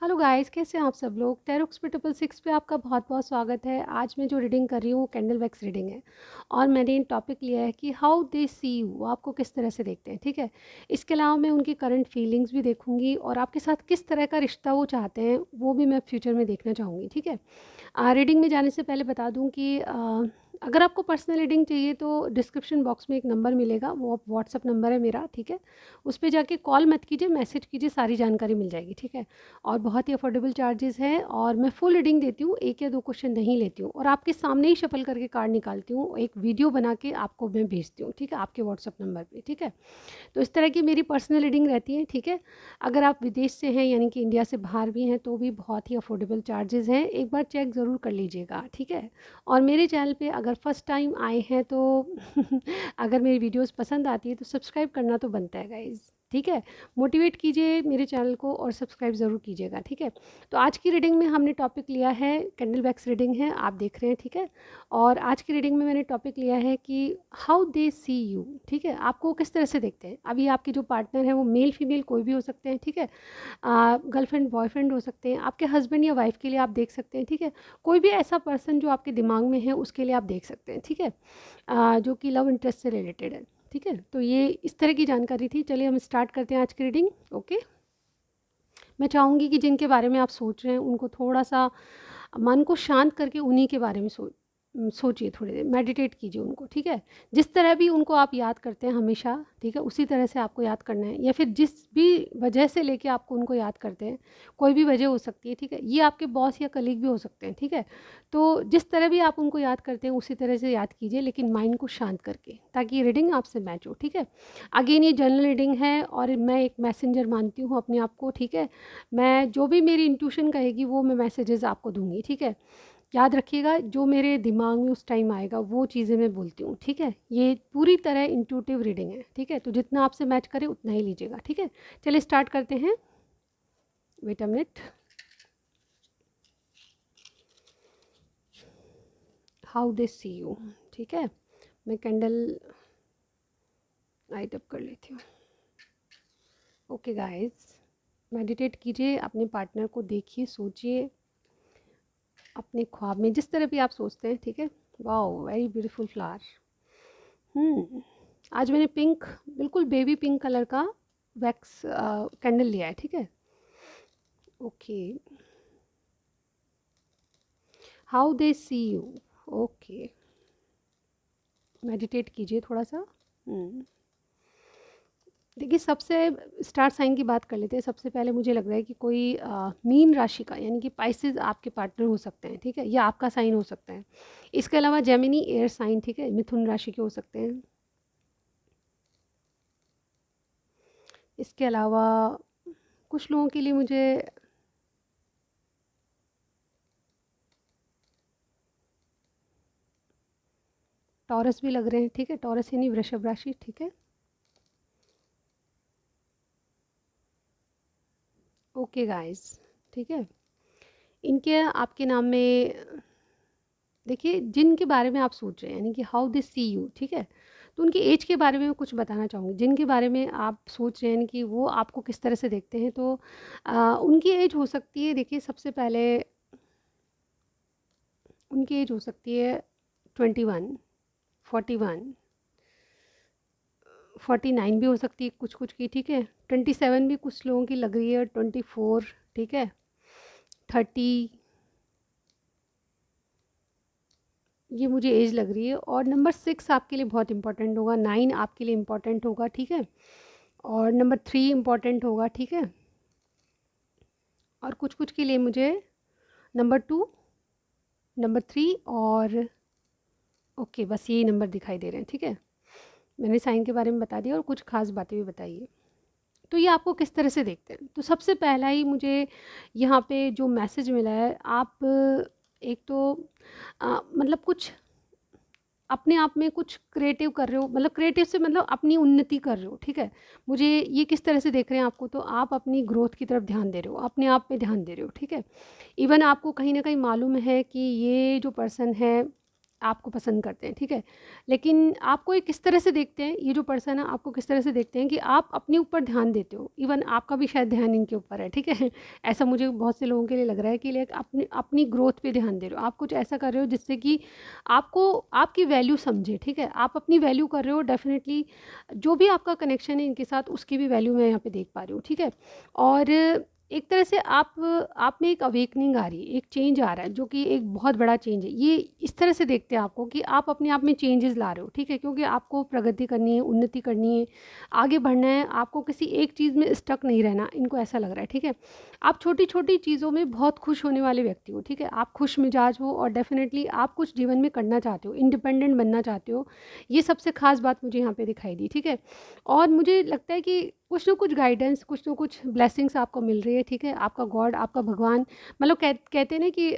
Hello guys, कैसे हैं आप सब लोग। टैरोक्स पे 666 पे आपका बहुत बहुत स्वागत है। आज मैं जो रीडिंग कर रही हूँ वो कैंडल वैक्स रीडिंग है और मैंने टॉपिक लिया है कि हाउ दे सी यू, वो आपको किस तरह से देखते हैं। ठीक है, इसके अलावा मैं उनकी करंट फीलिंग्स भी देखूंगी और आपके साथ किस तरह का रिश्ता वो चाहते हैं वो भी मैं फ्यूचर में देखना चाहूँगी। ठीक है, रीडिंग में जाने से पहले बता दूं कि अगर आपको पर्सनल रीडिंग चाहिए तो डिस्क्रिप्शन बॉक्स में एक नंबर मिलेगा, वो व्हाट्सअप नंबर है मेरा। ठीक है, उस पर जाके कॉल मत कीजिए, मैसेज कीजिए, सारी जानकारी मिल जाएगी। ठीक है, और बहुत ही अफोर्डेबल चार्जेस हैं और मैं फुल रीडिंग देती हूँ, एक या दो क्वेश्चन नहीं लेती हूँ और आपके सामने ही शफल करके कार्ड निकालती हूँ, एक वीडियो बना के आपको मैं भेजती हूँ। ठीक है, आपके व्हाट्सअप नंबर पर। ठीक है, तो इस तरह की मेरी पर्सनल रीडिंग रहती है। ठीक है, अगर आप विदेश से हैं यानी कि इंडिया से बाहर भी हैं तो भी बहुत ही अफोर्डेबल चार्जेस हैं, एक बार चेक ज़रूर कर लीजिएगा। ठीक है, और मेरे चैनल पे अगर फर्स्ट टाइम आए हैं तो अगर मेरी वीडियोस पसंद आती है तो सब्सक्राइब करना तो बनता है गाइज़। ठीक है, मोटिवेट कीजिए मेरे चैनल को और सब्सक्राइब ज़रूर कीजिएगा। ठीक है, तो आज की रीडिंग में हमने टॉपिक लिया है कैंडल वैक्स रीडिंग है, आप देख रहे हैं। ठीक है, और आज की रीडिंग में मैंने टॉपिक लिया है कि हाउ दे सी यू। ठीक है, आपको किस तरह से देखते हैं। अभी आपके जो पार्टनर हैं वो मेल फीमेल कोई भी हो सकते हैं। ठीक है, गर्लफ्रेंड बॉयफ्रेंड हो सकते हैं, आपके हस्बैंड या वाइफ के लिए आप देख सकते हैं। ठीक है, कोई भी ऐसा पर्सन जो आपके दिमाग में है उसके लिए आप देख सकते हैं। ठीक है, जो कि लव इंटरेस्ट से रिलेटेड है। ठीक है, तो ये इस तरह की जानकारी थी। चलिए हम स्टार्ट करते हैं आज की रीडिंग। ओके, मैं चाहूँगी कि जिनके बारे में आप सोच रहे हैं उनको थोड़ा सा मन को शांत करके उन्हीं के बारे में सोचिए, थोड़ी देर मेडिटेट कीजिए उनको। ठीक है, जिस तरह भी उनको आप याद करते हैं हमेशा, ठीक है, उसी तरह से आपको याद करना है, या फिर जिस भी वजह से लेके आपको उनको याद करते हैं, कोई भी वजह हो सकती है। ठीक है, ये आपके बॉस या कलीग भी हो सकते हैं। ठीक है, तो जिस तरह भी आप उनको याद करते हैं उसी तरह से याद कीजिए, लेकिन माइंड को शांत करके, ताकि ये रीडिंग आपसे मैच हो। ठीक है, अगेन ये जनरल रीडिंग है और मैं एक मैसेंजर मानती हूँ अपने आप को। ठीक है, मैं जो भी मेरी इंट्यूशन कहेगी वो मैं मैसेजेस आपको दूंगी। ठीक है, याद रखिएगा जो मेरे दिमाग में उस टाइम आएगा वो चीज़ें मैं बोलती हूँ। ठीक है, ये पूरी तरह इंट्यूटिव रीडिंग है। ठीक है, तो जितना आपसे मैच करे उतना ही लीजिएगा। ठीक है, चलिए स्टार्ट करते हैं। Wait a minute. How they see you. ठीक है, मैं कैंडल लाइट अप कर लेती हूँ। ओके गाइस, मेडिटेट कीजिए, अपने पार्टनर को देखिए, सोचिए अपने ख्वाब में जिस तरह भी आप सोचते हैं। ठीक है, वाओ वेरी ब्यूटीफुल फ्लावर। आज मैंने पिंक, बिल्कुल बेबी पिंक कलर का वैक्स कैंडल लिया है। ठीक है, okay, how they see you. Okay, meditate कीजिए थोड़ा सा। देखिए, सबसे स्टार साइन की बात कर लेते हैं। सबसे पहले मुझे लग रहा है कि कोई मीन राशि का यानी कि पाइसेस आपके पार्टनर हो सकते हैं। ठीक है, या आपका साइन हो सकता है। इसके अलावा जेमिनी एयर साइन, ठीक है, मिथुन राशि के हो सकते हैं। इसके अलावा कुछ लोगों के लिए मुझे टॉरस भी लग रहे हैं। ठीक है, टॉरस यानी वृषभ राशि। ठीक है, ओके गाइस। ठीक है, इनके आपके नाम में देखिए जिनके बारे में आप सोच रहे हैं यानी कि हाउ दे सी यू। ठीक है, तो उनकी एज के बारे में मैं कुछ बताना चाहूँगी। जिनके बारे में आप सोच रहे हैं कि वो आपको किस तरह से देखते हैं, तो उनकी एज हो सकती है। देखिए, सबसे पहले उनकी एज हो सकती है 21, 41, 49 भी हो सकती है कुछ कुछ की। ठीक है, 27 भी कुछ लोगों की लग रही है, 24, ठीक है, 30, ये मुझे एज लग रही है। और नंबर 6 आपके लिए बहुत इंपॉर्टेंट होगा, 9 आपके लिए इंपॉर्टेंट होगा। ठीक है, और नंबर 3 इंपॉर्टेंट होगा। ठीक है, और कुछ कुछ के लिए मुझे नंबर 2, नंबर 3 और ओके, बस यही नंबर दिखाई दे रहे हैं। ठीक है, मैंने साइन के बारे में बता दिया और कुछ खास बातें भी बताई है। तो ये आपको किस तरह से देखते हैं, तो सबसे पहला ही मुझे यहाँ पे जो मैसेज मिला है, आप एक तो मतलब कुछ अपने आप में कुछ क्रिएटिव कर रहे हो, मतलब क्रिएटिव से मतलब अपनी उन्नति कर रहे हो। ठीक है, मुझे ये किस तरह से देख रहे हैं आपको, तो आप अपनी ग्रोथ की तरफ ध्यान दे रहे हो, अपने आप पे ध्यान दे रहे हो। ठीक है, इवन आपको कहीं ना कहीं मालूम है कि ये जो पर्सन है आपको पसंद करते हैं, ठीक है? लेकिन आपको ये किस तरह से देखते हैं, ये जो पर्सन है आपको किस तरह से देखते हैं कि आप अपने ऊपर ध्यान देते हो, इवन आपका भी शायद ध्यान इनके ऊपर है, ठीक है? ऐसा मुझे बहुत से लोगों के लिए लग रहा है कि लाइक अपनी अपनी ग्रोथ पे ध्यान दे रहे हो, आप कुछ ऐसा कर रहे हो जिससे कि आपको आपकी वैल्यू समझे, ठीक है? आप अपनी वैल्यू कर रहे हो, डेफ़िनेटली जो भी आपका कनेक्शन है इनके साथ उसकी भी वैल्यू मैं यहाँ पे देख पा रही हूँ, ठीक है? और एक तरह से आप में एक अवेकनिंग आ रही है, एक चेंज आ रहा है जो कि एक बहुत बड़ा चेंज है। ये इस तरह से देखते हैं आपको कि आप अपने आप में चेंजेस ला रहे हो, ठीक है? क्योंकि आपको प्रगति करनी है, उन्नति करनी है, आगे बढ़ना है, आपको किसी एक चीज़ में स्टक नहीं रहना, इनको ऐसा लग रहा है, ठीक है? आप छोटी-छोटी चीज़ों में बहुत खुश होने वाले व्यक्ति हो, ठीक है? आप खुश मिजाज हो और डेफ़िनेटली आप कुछ जीवन में करना चाहते हो, इंडिपेंडेंट बनना चाहते हो। ये सबसे ख़ास बात मुझे यहाँ पे दिखाई दी, ठीक है? और मुझे लगता है कि कुछ ना कुछ गाइडेंस, कुछ ना कुछ ब्लेसिंग्स आपको मिल रही है, ठीक है? आपका गॉड, आपका भगवान मतलब कहते हैं ना कि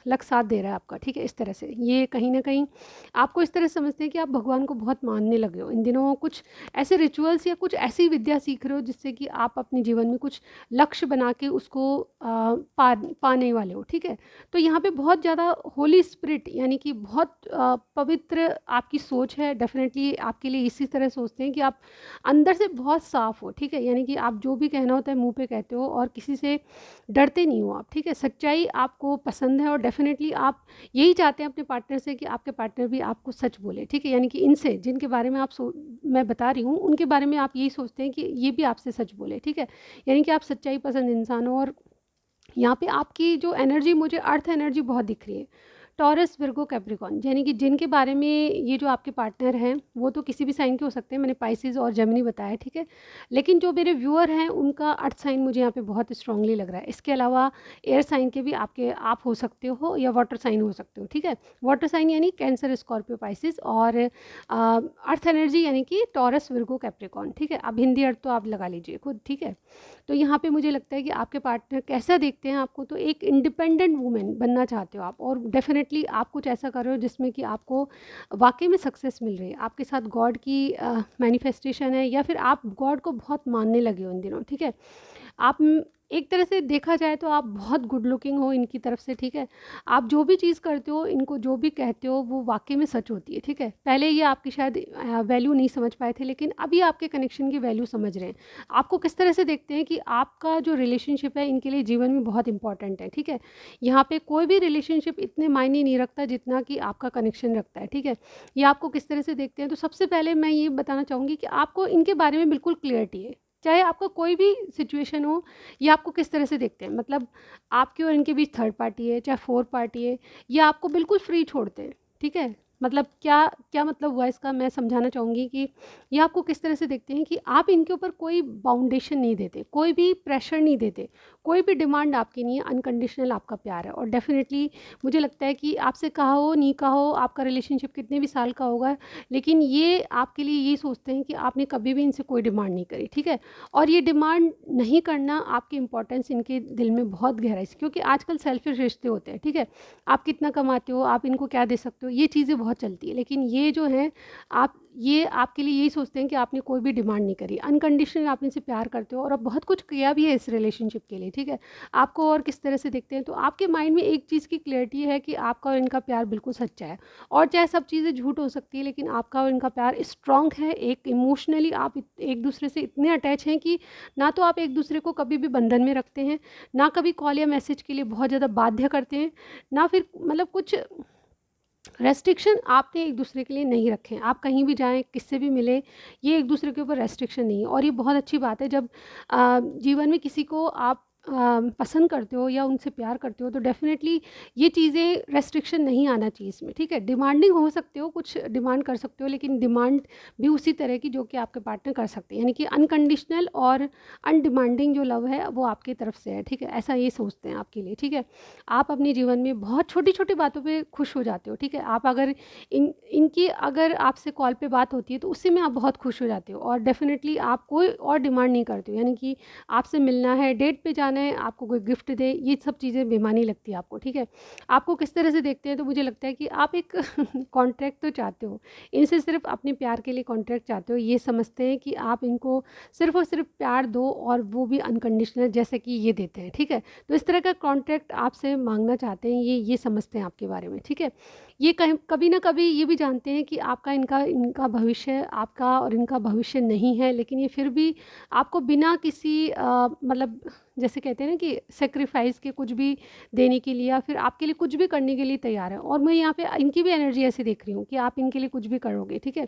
लक साथ दे रहा है आपका, ठीक है? इस तरह से ये कहीं न कहीं आपको इस तरह से समझते हैं कि आप भगवान को बहुत मानने लगे हो। इन दिनों कुछ ऐसे रिचुअल्स या कुछ ऐसी विद्या सीख रहे हो जिससे कि आप अपने जीवन में कुछ लक्ष्य बना के उसको पाने वाले हो, ठीक है? तो यहाँ पे बहुत ज़्यादा होली स्पिरिट यानी कि बहुत पवित्र आपकी सोच है। डेफ़िनेटली आपके लिए इसी तरह सोचते हैं कि आप अंदर से बहुत साफ़ हो, ठीक है? यानी कि आप जो भी कहना होता है मुँह पे कहते हो और किसी से डरते नहीं हो आप, ठीक है? सच्चाई आपको पसंद है और डेफ़िनेटली आप यही चाहते हैं अपने पार्टनर से कि आपके पार्टनर भी आपको सच बोले, ठीक है? यानी कि इनसे जिनके बारे में मैं बता रही हूँ, उनके बारे में आप यही सोचते हैं कि ये भी आपसे सच बोले, ठीक है? यानी कि आप सच्चाई पसंद इंसान हो और यहाँ पे आपकी जो एनर्जी मुझे अर्थ एनर्जी बहुत दिख रही है। टॉरस, विर्गो, कैप्रिकॉर्न यानी कि जिनके बारे में ये जो आपके पार्टनर हैं, वो तो किसी भी साइन के हो सकते हैं, मैंने पाइसेस और जेमिनी बताया, ठीक है? लेकिन जो मेरे व्यूअर हैं, उनका अर्थ साइन मुझे यहाँ पे बहुत स्ट्रांगली लग रहा है। इसके अलावा एयर साइन के भी आप हो सकते हो या वाटर साइन हो सकते हो, ठीक है? वाटर साइन यानी कैंसर, स्कॉर्पियो, पाइसेस और अर्थ एनर्जी यानी कि टॉरस, विर्गो, कैप्रिकॉर्न, ठीक है? अब हिंदी अर्थ तो आप लगा लीजिए खुद, ठीक है? तो यहाँ पे मुझे लगता है कि आपके पार्टनर कैसा देखते हैं आपको, तो एक इंडिपेंडेंट वुमेन बनना चाहते हो आप और डेफिनेटली आप कुछ ऐसा कर रहे हो जिसमें कि आपको वाकई में सक्सेस मिल रही है। आपके साथ गॉड की मैनिफेस्टेशन है या फिर आप गॉड को बहुत मानने लगे हो इन दिनों, ठीक है? एक तरह से देखा जाए तो आप बहुत गुड लुकिंग हो इनकी तरफ से, ठीक है? आप जो भी चीज़ करते हो, इनको जो भी कहते हो, वो वाक़ई में सच होती है, ठीक है? पहले ये आपकी शायद वैल्यू नहीं समझ पाए थे, लेकिन अभी आपके कनेक्शन की वैल्यू समझ रहे हैं। आपको किस तरह से देखते हैं कि आपका जो रिलेशनशिप है, इनके लिए जीवन में बहुत इंपॉर्टेंट है, ठीक है? यहाँ पे कोई भी रिलेशनशिप इतने मायने नहीं रखता जितना कि आपका कनेक्शन रखता है, ठीक है? ये आपको किस तरह से देखते हैं, तो सबसे पहले मैं ये बताना चाहूँगी कि आपको इनके बारे में बिल्कुल क्लियरिटी है। चाहे आपका कोई भी सिचुएशन हो, ये आपको किस तरह से देखते हैं, मतलब आपके और इनके बीच थर्ड पार्टी है, चाहे फोर्थ पार्टी है, ये आपको बिल्कुल फ्री छोड़ते हैं, ठीक है? मतलब क्या क्या मतलब हुआ इसका, मैं समझाना चाहूँगी कि ये आपको किस तरह से देखते हैं कि आप इनके ऊपर कोई बाउंडेशन नहीं देते, कोई भी प्रेशर नहीं देते, कोई भी डिमांड आपकी नहीं है, अनकंडीशनल आपका प्यार है और डेफ़िनेटली मुझे लगता है कि आपसे कहा हो, नहीं कहा हो, आपका रिलेशनशिप कितने भी साल का होगा, लेकिन ये आपके लिए ये सोचते हैं कि आपने कभी भी इनसे कोई डिमांड नहीं करी, ठीक है? और ये डिमांड नहीं करना आपकी इम्पोर्टेंस इनके दिल में बहुत गहराई से, क्योंकि आजकल सेल्फिश रिश्ते होते हैं, ठीक है? आप कितना कमाते हो, आप इनको क्या दे सकते हो, ये चीज़ें बहुत चलती है। लेकिन ये जो है आप ये आपके लिए यही सोचते हैं कि आपने कोई भी डिमांड नहीं करी, अनकंडीशनल आप इनसे प्यार करते हो और अब बहुत कुछ किया भी है इस रिलेशनशिप के लिए, ठीक है? आपको और किस तरह से देखते हैं, तो आपके माइंड में एक चीज़ की क्लैरिटी है कि आपका और इनका प्यार बिल्कुल सच्चा है और चाहे सब चीज़ें झूठ हो सकती है, लेकिन आपका और इनका प्यार स्ट्रॉन्ग है। एक इमोशनली आप एक दूसरे से इतने अटैच हैं कि ना तो आप एक दूसरे को कभी भी बंधन में रखते हैं, ना कभी कॉल या मैसेज के लिए बहुत ज़्यादा बाध्य करते हैं, ना फिर मतलब कुछ रेस्ट्रिक्शन आपने एक दूसरे के लिए नहीं रखे हैं। आप कहीं भी जाएँ, किससे भी मिलें, ये एक दूसरे के ऊपर रेस्ट्रिक्शन नहीं है और ये बहुत अच्छी बात है जब जीवन में किसी को आप पसंद करते हो या उनसे प्यार करते हो, तो डेफ़िनेटली ये चीज़ें रेस्ट्रिक्शन नहीं आना चाहिए इसमें, ठीक है? डिमांडिंग हो सकते हो, कुछ डिमांड कर सकते हो, लेकिन डिमांड भी उसी तरह की जो कि आपके पार्टनर कर सकते हैं। यानी कि अनकंडीशनल और अनडिमांडिंग जो लव है, वो आपकी तरफ से है, ठीक है? ऐसा ये सोचते हैं आपके लिए, ठीक है? आप अपने जीवन में बहुत छोटी-छोटी बातों पे खुश हो जाते हो, ठीक है? आप अगर इनकी अगर आपसे कॉल पे बात होती है तो उसी में आप बहुत खुश हो जाते हो और डेफ़िनेटली आप कोई और डिमांड नहीं करते हो, यानी कि आपसे मिलना है, डेट पे जाना खिलाना है, आपको कोई गिफ्ट दे, ये सब चीज़ें बेईमानी लगती है आपको, ठीक है। आपको किस तरह से देखते हैं, तो मुझे लगता है कि आप एक कॉन्ट्रैक्ट तो चाहते हो, इनसे सिर्फ़ अपने प्यार के लिए कॉन्ट्रैक्ट चाहते हो, ये समझते हैं कि आप इनको सिर्फ़ और सिर्फ़ प्यार दो और वो भी अनकंडीशनल जैसे कि ये देते हैं, ठीक है। तो इस तरह का कॉन्ट्रैक्ट आपसे माँगना चाहते हैं, ये समझते हैं आपके बारे में, ठीक है। ये कहीं कभी न कभी ये भी जानते हैं कि आपका इनका इनका भविष्य आपका और इनका भविष्य नहीं है, लेकिन ये फिर भी आपको बिना किसी मतलब जैसे कहते हैं ना कि सैक्रिफाइस के कुछ भी देने के लिए या फिर आपके लिए कुछ भी करने के लिए तैयार है। और मैं यहाँ पे इनकी भी एनर्जी ऐसी देख रही हूँ कि आप इनके लिए कुछ भी करोगे, ठीक है।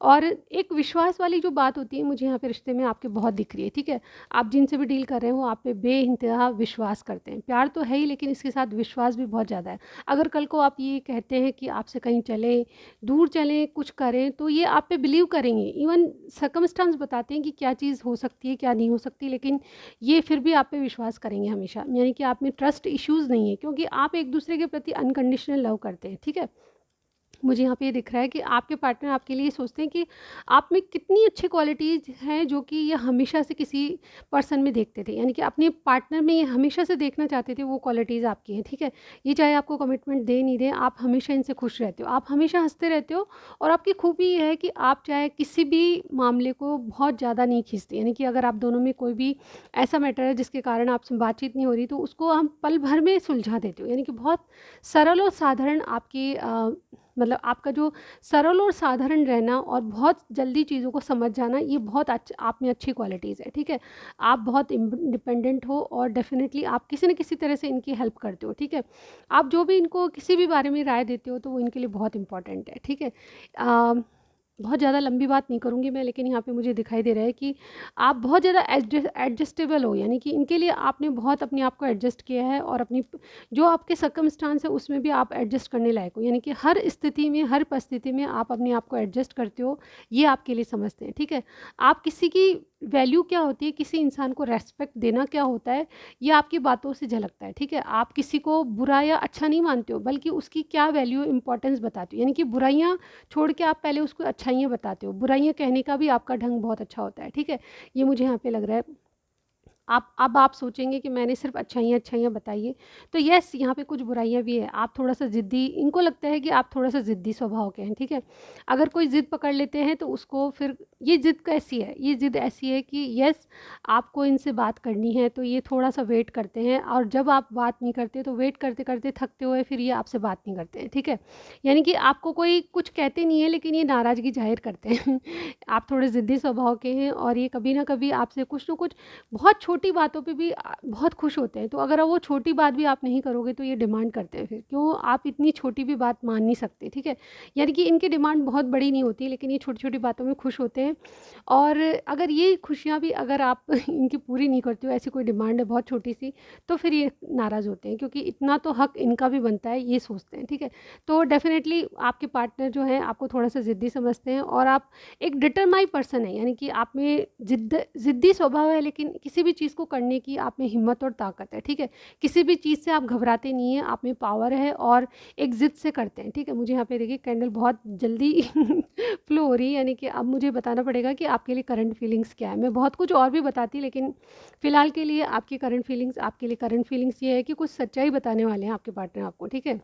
और एक विश्वास वाली जो बात होती है, मुझे यहाँ पे रिश्ते में आपके बहुत दिख रही है, ठीक है। आप जिनसे भी डील कर रहे हो, वो आप पे बेइंतहा विश्वास करते हैं। प्यार तो है ही, लेकिन इसके साथ विश्वास भी बहुत ज़्यादा है। अगर कल को आप ये कहते हैं कि आपसे कहीं चलें, दूर चलें, कुछ करें, तो ये आप पे बिलीव करेंगे। इवन सर्कमस्टेंस बताते हैं कि क्या चीज़ हो सकती है, क्या नहीं हो सकती, लेकिन ये फिर भी आप पे विश्वास करेंगे हमेशा। यानी कि आप में ट्रस्ट इश्यूज़ नहीं है, क्योंकि आप एक-दूसरे के प्रति अनकंडीशनल लव करते हैं, ठीक है। मुझे यहाँ पे ये दिख रहा है कि आपके पार्टनर आपके लिए सोचते हैं कि आप में कितनी अच्छी क्वालिटीज़ हैं जो कि ये हमेशा से किसी पर्सन में देखते थे। यानी कि अपने पार्टनर में ये हमेशा से देखना चाहते थे, वो क्वालिटीज़ आपकी हैं, ठीक है। ये चाहे आपको कमिटमेंट दें नहीं दें, आप हमेशा इनसे खुश रहते हो, आप हमेशा हँसते रहते हो। और आपकी खूबी ये है कि आप चाहे किसी भी मामले को बहुत ज़्यादा नहीं खींचते। यानी कि अगर आप दोनों में कोई भी ऐसा मैटर है जिसके कारण आपसे बातचीत नहीं हो रही, तो उसको हम पल भर में सुलझा देते हो। यानी कि बहुत सरल और साधारण आपकी मतलब आपका जो सरल और साधारण रहना और बहुत जल्दी चीज़ों को समझ जाना, ये बहुत आप में अच्छी क्वालिटीज़ है, ठीक है। आप बहुत इंडिपेंडेंट हो और डेफिनेटली आप किसी न किसी तरह से इनकी हेल्प करते हो, ठीक है। आप जो भी इनको किसी भी बारे में राय देते हो, तो वो इनके लिए बहुत इंपॉर्टेंट है, ठीक है। अ, बहुत ज़्यादा लंबी बात नहीं करूँगी मैं, लेकिन यहाँ पे मुझे दिखाई दे रहा है कि आप बहुत ज़्यादा एडजस्टेबल हो। यानी कि इनके लिए आपने बहुत अपने आप को एडजस्ट किया है और अपनी जो आपके सर्कमस्टांस है उसमें भी आप एडजस्ट करने लायक हो। यानी कि हर स्थिति में, हर परिस्थिति में आप अपने आप को एडजस्ट करते हो, ये आपके लिए समझते हैं, ठीक है। आप किसी की वैल्यू क्या होती है, किसी इंसान को रेस्पेक्ट देना क्या होता है, ये आपकी बातों से झलकता है, ठीक है। आप किसी को बुरा या अच्छा नहीं मानते हो, बल्कि उसकी क्या वैल्यू इंपॉर्टेंस बताते हो। यानी कि बुराइयाँ छोड़ के आप पहले उसको अच्छाइयाँ बताते हो। बुराइयाँ कहने का भी आपका ढंग बहुत अच्छा होता है, ठीक है। ये मुझे यहाँ पे लग रहा है। आप सोचेंगे कि मैंने सिर्फ अच्छाइयाँ बताई है, तो येस यहाँ पे कुछ बुराइयाँ भी है। आप थोड़ा-सा ज़िद्दी, इनको लगता है कि आप थोड़ा-सा ज़िद्दी स्वभाव के हैं, ठीक है। अगर कोई ज़िद पकड़ लेते हैं तो उसको फिर ये ज़िद कैसी है? ये ज़िद ऐसी है कि येस आपको इनसे बात करनी है, तो ये थोड़ा-सा वेट करते हैं और जब आप बात नहीं करते, तो वेट करते-करते थकते हुए फिर ये आपसे बात नहीं करते हैं, ठीक है। यानी कि आपको कोई कुछ कहते नहीं है, लेकिन ये नाराज़गी ज़ाहिर करते हैं। आप थोड़े ज़िद्दी स्वभाव के हैं और ये कभी न कभी आपसे कुछ न कुछ बहुत छोटी बातों पे भी बहुत खुश होते हैं। तो अगर वो छोटी बात भी आप नहीं करोगे, तो ये डिमांड करते हैं फिर, क्यों आप इतनी छोटी भी बात मान नहीं सकते, ठीक है। यानी कि इनकी डिमांड बहुत बड़ी नहीं होती, लेकिन ये छोटी-छोटी बातों में खुश होते हैं। और अगर ये खुशियाँ भी अगर आप इनकी पूरी नहीं करते हो, ऐसी कोई डिमांड है बहुत छोटी-सी, तो फिर ये नाराज़ होते हैं, क्योंकि इतना तो हक इनका भी बनता है, ये सोचते हैं, ठीक है। तो डेफ़िनेटली आपके पार्टनर जो हैं आपको थोड़ा-सा ज़िद्दी समझते हैं और आप एक डिटरमाइंड पर्सन है। यानी कि आप में ज़िद्दी स्वभाव है, लेकिन किसी भी चीज़ को करने की आप में हिम्मत और ताकत है, ठीक है। किसी भी चीज़ से आप घबराते नहीं हैं, आप में पावर है और एक ज़िद से करते हैं, ठीक है। मुझे यहाँ पे देखिए कैंडल बहुत जल्दी फ्लो हो रही है, यानी कि अब मुझे बताना पड़ेगा कि आपके लिए करंट फीलिंग्स क्या है। मैं बहुत कुछ और भी बताती, लेकिन फ़िलहाल के लिए आपकी करंट फीलिंग्स, आपके लिए करंट फीलिंग्स ये है कि कुछ सच्चाई बताने वाले हैं आपके पार्टनर आपको, ठीक है।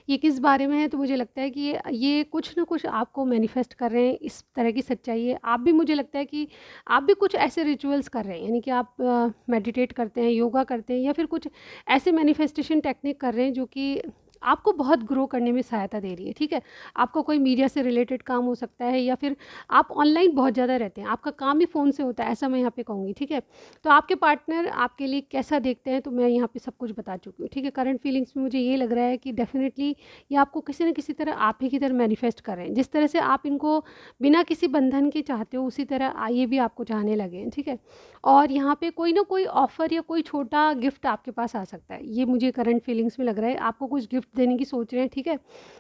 ये किस बारे में है, तो मुझे लगता है कि ये कुछ ना कुछ आपको मैनिफेस्ट कर रहे हैं, इस तरह की सच्चाई है। आप भी, मुझे लगता है कि आप भी कुछ ऐसे रिचुअल्स कर रहे हैं, यानी कि आप मेडिटेट करते हैं, योगा करते हैं, या फिर कुछ ऐसे मैनिफेस्टेशन टेक्निक कर रहे हैं जो कि आपको बहुत ग्रो करने में सहायता दे रही है, ठीक है। आपका कोई मीडिया से रिलेटेड काम हो सकता है, या फिर आप ऑनलाइन बहुत ज़्यादा रहते हैं, आपका काम ही फ़ोन से होता है, ऐसा मैं यहाँ पे कहूँगी, ठीक है। तो आपके पार्टनर आपके लिए कैसा देखते हैं, तो मैं यहाँ पे सब कुछ बता चुकी हूँ, ठीक है। करंट फीलिंग्स में मुझे ये लग रहा है कि डेफ़िनेटली ये आपको किसी न किसी तरह आप ही की तरह मैनिफेस्ट कर रहे हैं। जिस तरह से आप इनको बिना किसी बंधन के चाहते हो, उसी तरह ये भी आपको चाहने लगे हैं, ठीक है। और यहाँ पे कोई ना कोई ऑफ़र या कोई छोटा गिफ्ट आपके पास आ सकता है। ये मुझे करंट फीलिंग्स में लग रहा है, आपको कुछ गिफ्ट देने की सोच रहे हैं, ठीक है।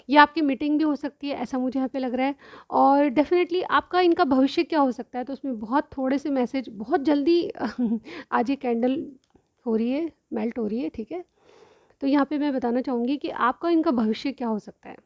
ये आपकी मीटिंग भी हो सकती है, ऐसा मुझे यहाँ पे लग रहा है। और डेफ़िनेटली आपका इनका भविष्य क्या हो सकता है, तो उसमें बहुत थोड़े से मैसेज बहुत जल्दी आज ये कैंडल हो रही है, मेल्ट हो रही है, ठीक है। तो यहाँ पे मैं बताना चाहूँगी कि आपका इनका भविष्य क्या हो सकता है।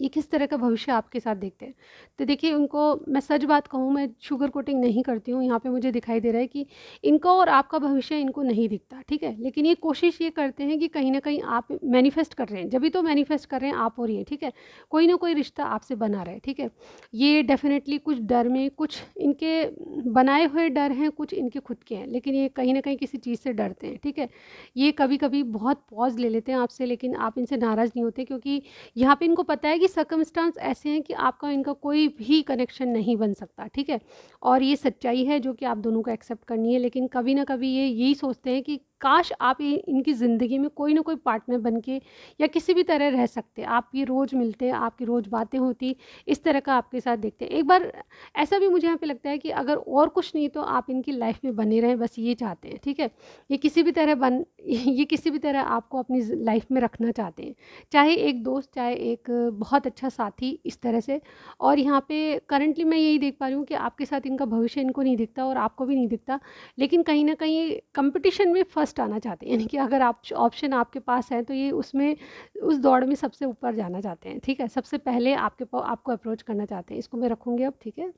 ये किस तरह का भविष्य आपके साथ देखते हैं। तो देखिए उनको, मैं सच बात कहूँ, मैं शुगर कोटिंग नहीं करती हूँ, यहाँ पे मुझे दिखाई दे रहा है कि इनका और आपका भविष्य इनको नहीं दिखता, ठीक है? लेकिन ये कोशिश ये करते हैं कि कहीं न कहीं आप मैनिफेस्ट कर रहे हैं, जभी तो मैनिफेस्ट कर रहे हैं आप और ये, ठीक है? कोई ना कोई रिश्ता आपसे बना रहा है, ठीक है? ये डेफ़िनेटली कुछ डर में, कुछ इनके बनाए हुए डर हैं, कुछ इनके खुद के हैं, लेकिन ये कहीं न कहीं किसी चीज़ से डरते हैं, ठीक है? ये कभी-कभी बहुत पॉज़ ले लेते हैं आपसे, लेकिन आप इनसे नाराज़ नहीं होते, क्योंकि यहाँ पे इनको पता है कि सर्कमस्टांस ऐसे हैं कि आपका इनका कोई भी कनेक्शन नहीं बन सकता, ठीक है? और ये सच्चाई है जो कि आप दोनों को एक्सेप्ट करनी है, लेकिन कभी ना कभी ये यही सोचते हैं कि काश आप ये इनकी ज़िंदगी में कोई ना कोई पार्टनर बन के या किसी भी तरह रह सकते। आप ये रोज़ मिलते, आपकी रोज़ बातें होती, इस तरह का आपके साथ देखते हैं। एक बार ऐसा भी मुझे यहाँ पे लगता है कि अगर और कुछ नहीं तो आप इनकी लाइफ में बने रहें, बस ये चाहते हैं, ठीक है? ये किसी भी तरह ये किसी भी तरह आपको अपनी लाइफ में रखना चाहते हैं। चाहे एक दोस्त, चाहे एक बहुत अच्छा साथी, इस तरह से। और यहाँ पे करंटली मैं यही देख पा रही हूँ कि आपके साथ इनका भविष्य इनको नहीं दिखता और आपको भी नहीं दिखता, लेकिन कहीं न कहीं ये कॉम्पिटिशन में फर्स्ट आना चाहते हैं। यानी कि अगर आप ऑप्शन आपके पास है तो ये उसमें उस दौड़ में सबसे ऊपर जाना चाहते हैं, ठीक है? सबसे पहले आपको अप्रोच करना चाहते हैं। इसको मैं रखूँगी अब, ठीक है?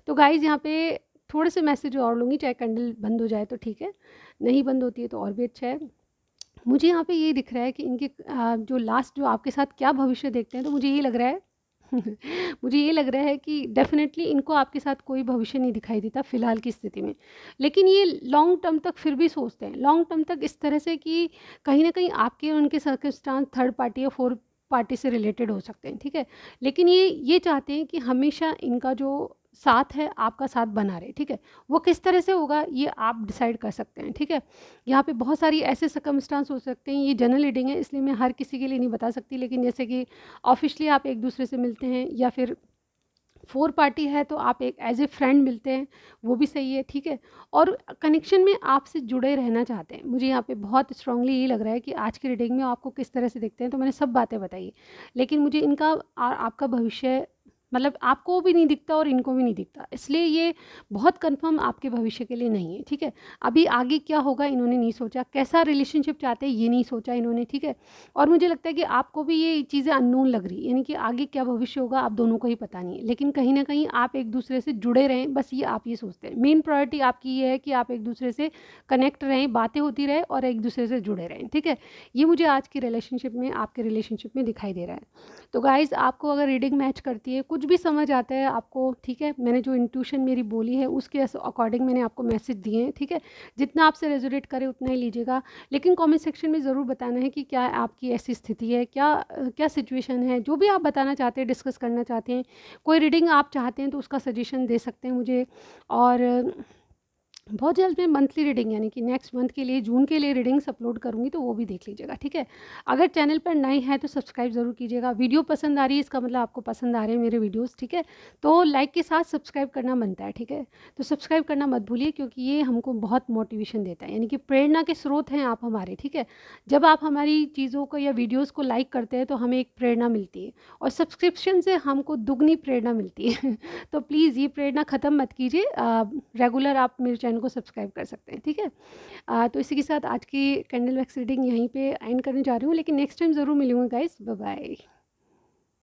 तो गाइज़ यहाँ पे थोड़े से मैसेज और लूँगी, चाहे कैंडल बंद हो जाए तो ठीक है, नहीं बंद होती है तो और भी अच्छा है। मुझे यहाँ पे ये दिख रहा है कि इनके जो लास्ट जो आपके साथ क्या भविष्य देखते हैं, तो मुझे ये लग रहा है मुझे ये लग रहा है कि डेफ़िनेटली इनको आपके साथ कोई भविष्य नहीं दिखाई देता फ़िलहाल की स्थिति में। लेकिन ये लॉन्ग टर्म तक फिर भी सोचते हैं, लॉन्ग टर्म तक इस तरह से कि कहीं न कहीं आपके और उनके सर्कमस्टांस थर्ड पार्टी या फोर्थ पार्टी से रिलेटेड हो सकते हैं, ठीक है? लेकिन ये चाहते हैं कि हमेशा इनका जो साथ है, आपका साथ बना रहे, ठीक है? वो किस तरह से होगा ये आप डिसाइड कर सकते हैं, ठीक है? यहाँ पे बहुत सारी ऐसे सर्कमस्टांस हो सकते हैं, ये जनरल रीडिंग है इसलिए मैं हर किसी के लिए नहीं बता सकती, लेकिन जैसे कि ऑफ़िशियली आप एक-दूसरे से मिलते हैं या फिर फोर पार्टी है तो आप एक एज़ ए फ्रेंड मिलते हैं, वो भी सही है, ठीक है? और कनेक्शन में आपसे जुड़े रहना चाहते हैं। मुझे यहाँ पे बहुत स्ट्रांगली ये लग रहा है कि आज की रीडिंग में आपको किस तरह से दिखते हैं, तो मैंने सब बातें बताई। लेकिन मुझे इनका आपका भविष्य मतलब आपको भी नहीं दिखता और इनको भी नहीं दिखता, इसलिए ये बहुत कन्फर्म आपके भविष्य के लिए नहीं है, ठीक है? अभी आगे क्या होगा इन्होंने नहीं सोचा, कैसा रिलेशनशिप चाहते हैं ये नहीं सोचा इन्होंने, ठीक है? और मुझे लगता है कि आपको भी ये चीज़ें अननोन लग रही है, यानी कि आगे क्या भविष्य होगा आप दोनों को ही पता नहीं है, लेकिन कहीं न कहीं आप एक-दूसरे से जुड़े रहें, बस ये आप ये सोचते हैं। मेन प्रायोरिटी आपकी ये है कि आप एक-दूसरे से कनेक्ट रहें, बातें होती रहें और एक-दूसरे से जुड़े रहें, ठीक है? ये मुझे आज की रिलेशनशिप में, आपके रिलेशनशिप में दिखाई दे रहा है। तो गाइज़ आपको अगर रीडिंग मैच करती है, कुछ भी समझ आता है आपको, ठीक है? मैंने जो इंट्यूशन मेरी बोली है उसके अकॉर्डिंग मैंने आपको मैसेज दिए हैं, ठीक है? जितना आपसे रेज़ोनेट करे उतना ही लीजिएगा। लेकिन कमेंट सेक्शन में ज़रूर बताना है कि क्या आपकी ऐसी स्थिति है, क्या सिचुएशन है, जो भी आप बताना चाहते हैं, डिस्कस करना चाहते हैं, कोई रीडिंग आप चाहते हैं तो उसका सजेशन दे सकते हैं मुझे। और बहुत जल्द मैं मंथली रीडिंग यानी कि नेक्स्ट मंथ के लिए, जून के लिए रीडिंग्स अपलोड करूँगी, तो वो भी देख लीजिएगा, ठीक है? अगर चैनल पर नए हैं तो सब्सक्राइब ज़रूर कीजिएगा। वीडियो पसंद आ रही है इसका मतलब आपको पसंद आ रहे हैं मेरे वीडियोज़, ठीक है? तो लाइक के साथ सब्सक्राइब करना बनता है, ठीक है? तो सब्सक्राइब करना मत भूलिए, क्योंकि ये हमको बहुत मोटिवेशन देता है, यानी कि प्रेरणा के स्रोत हैं आप हमारे, ठीक है? जब आप हमारी चीज़ों को या वीडियोज़ को लाइक करते हैं तो हमें एक प्रेरणा मिलती है, और सब्सक्रिप्शन से हमको दुगनी प्रेरणा मिलती है। तो प्लीज़ ये प्रेरणा ख़त्म मत कीजिए। रेगुलर आप मेरे चैनल को सब्सक्राइब कर सकते हैं, ठीक है? तो इसी के साथ आज की कैंडल वैक्स रीडिंग यहीं पे एंड करने जा रही हूँ, लेकिन नेक्स्ट टाइम ज़रूर मिलूँगी गाइज़। Bye bye.